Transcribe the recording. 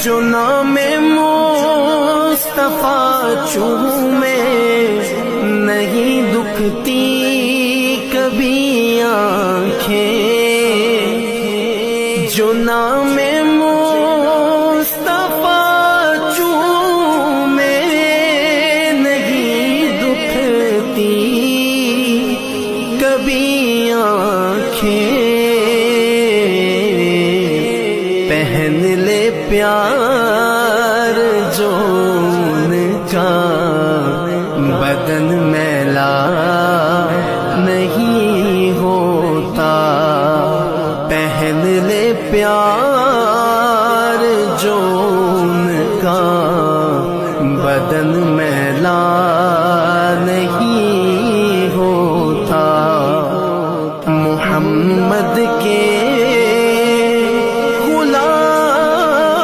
جو نام مصطفیٰ چومے نہیں دکھتی کبھی آنکھیں، جو نام مصطفیٰ چومے نہیں دکھتی کبھی آنکھیں، پہن لے پیار جو ان کا